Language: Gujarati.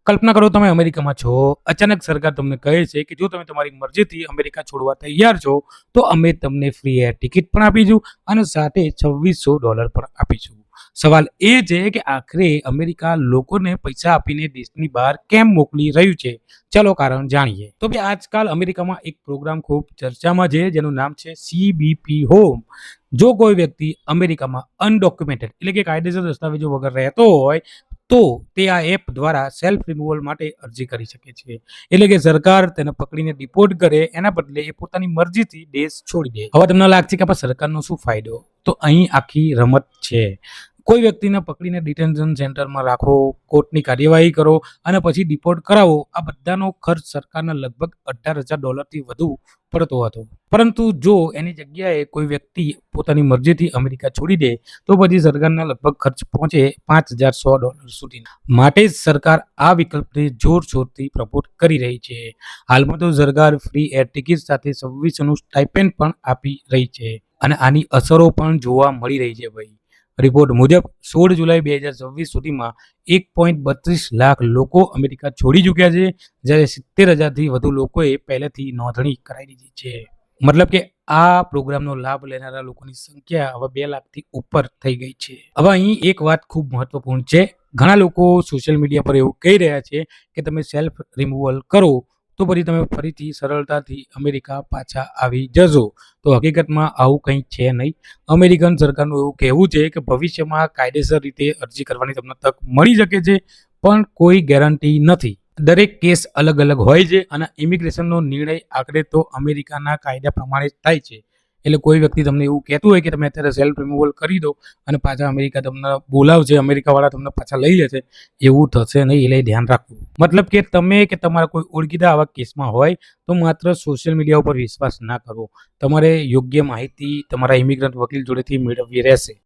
કલ્પના કરો તમે અમેરિકામાં છો. અચાનક સરકાર તમને કહે છે કે જો તમે તમારી મરજીથી અમેરિકા છોડવા તૈયાર છો, તો અમે તમને ફ્રી એર ટિકિટ પણ આપીશું અને સાથે $2600 પણ આપીશું. સવાલ એ છે કે આખરે અમેરિકા લોકોને પૈસા આપીને દેશની બહાર કેમ મોકલી રહ્યું છે? ચલો કારણ જાણીએ. તો ભાઈ આજકાલ અમેરિકામાં એક પ્રોગ્રામ ખૂબ ચર્ચામાં છે જેનું નામ છે CBP હોમ. જો કોઈ વ્યક્તિ અમેરિકામાં અનડોક્યુમેન્ટેડ એટલે કે કાયદેસર દસ્તાવેજો વગર રહેતો હોય તો તે આ એપ દ્વારા સેલ્ફ રિમૂવલ માટે અરજી કરી શકે છે. એટલે કે સરકાર તેને પકડીને ડિપોર્ટ કરે એના બદલે એ પોતાની મરજીથી દેશ છોડી દે. હવે તમને લાગશે કે સરકારનો શું ફાયદો? તો અહીં આખી રમત છે. કોઈ વ્યક્તિને પકડીને ડિટેન્શન સેન્ટરમાં રાખો, કોર્ટની કાર્યવાહી કરો અને પછી ડિપોર્ટ કરાવો, આ બધાનો ખર્ચ સરકારના લગભગ $18,000થી વધુ પડતો હતો. પરંતુ જો એની જગ્યાએ કોઈ વ્યક્તિ પોતાની મરજીથી અમેરિકા છોડી દે તો પછી સરકારના લગભગ ખર્ચ પહોંચે $5,100 સુધી. માટે જ સરકાર આ વિકલ્પને જોરશોરથી પ્રમોટ કરી રહી છે. હાલમાં તો સરકાર ફ્રી એર ટિકિટ સાથે 26નું સ્ટાઇપેન્ડ પણ આપી રહી છે અને આની અસરો પણ જોવા મળી રહી છે ભાઈ. રિપોર્ટ મુજબ 16 જુલાઈ 2026 સુધીમાં 1.32 લાખ લોકો અમેરિકા છોડી ચૂક્યા છે, જ્યારે 70,000થી વધુ લોકોએ પહેલેથી નોંધણી કરાવી દીધી છે. મતલબ કે આ પ્રોગ્રામનો લાભ લેનારા લોકોની સંખ્યા હવે 2 લાખથી ઉપર થઈ ગઈ છે. હવે અહીં એક વાત ખૂબ મહત્વપૂર્ણ છે. ઘણા લોકો સોશિયલ મીડિયા પર એવું કહી રહ્યા છે કે તમે સેલ્ફ રિમૂવલ કરો તો પછી તમે ફરીથી સરળતાથી અમેરિકા પાછા આવી જશો. તો હકીકતમાં આવું કંઈ છે નહીં. અમેરિકન સરકારનું એવું કહેવું છે કે ભવિષ્યમાં કાયદેસર રીતે અરજી કરવાની તમને તક મળી શકે છે, પણ કોઈ ગેરંટી નથી. દરેક કેસ અલગ અલગ હોય છે અને ઇમિગ્રેશનનો નિર્ણય આખરે તો અમેરિકાના કાયદા પ્રમાણે જ થાય છે. એટલે કોઈ વ્યક્તિ તમને એવું કહેતું હોય કે તમે અત્યારે સેલ્ફ રિમૂવલ કરી દો અને પાછા અમેરિકા તમને બોલાવશે, અમેરિકાવાળા તમને પાછા લઈ જશે, એવું થશે નહીં. એટલે ધ્યાન રાખવું. મતલબ કે તમે કે તમારા કોઈ ઓળખીતા આવા કેસમાં હોય તો માત્ર સોશિયલ મીડિયા ઉપર વિશ્વાસ ના કરવો. તમારે યોગ્ય માહિતી તમારા ઇમિગ્રન્ટ વકીલ જોડેથી મેળવવી રહેશે.